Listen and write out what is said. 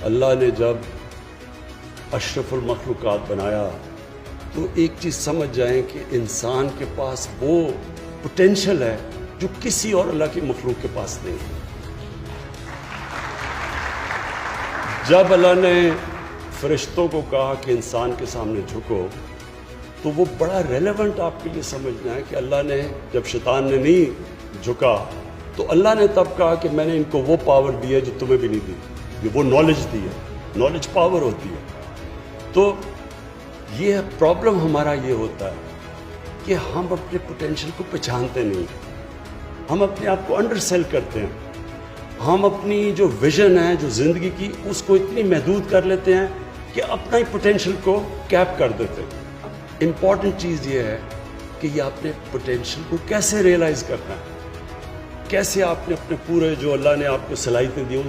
اللہ نے جب اشرف المخلوقات بنایا تو ایک چیز سمجھ جائیں کہ انسان کے پاس وہ پوٹینشل ہے جو کسی اور اللہ کی مخلوق کے پاس نہیں ہے۔ جب اللہ نے فرشتوں کو کہا کہ انسان کے سامنے جھکو تو وہ بڑا ریلیونٹ آپ کے لیے سمجھنا ہے کہ اللہ نے جب شیطان نے نہیں جھکا تو اللہ نے تب کہا کہ میں نے ان کو وہ پاور دی ہے جو تمہیں بھی نہیں دی، یہ وہ نالج دی ہے، نالج پاور ہوتی ہے۔ تو یہ پرابلم ہمارا یہ ہوتا ہے کہ ہم اپنے پوٹینشل کو پہچانتے نہیں، ہم اپنے آپ کو انڈر سیل کرتے ہیں، ہم اپنی جو ویژن ہے جو زندگی کی اس کو اتنی محدود کر لیتے ہیں کہ اپنا ہی پوٹینشل کو کیپ کر دیتے ہیں۔ امپورٹنٹ چیز یہ ہے کہ یہ اپنے پوٹینشل کو کیسے ریئلائز کرنا ہے، کیسے آپ نے اپنے پورے جو اللہ نے آپ کو صلاحیتیں دی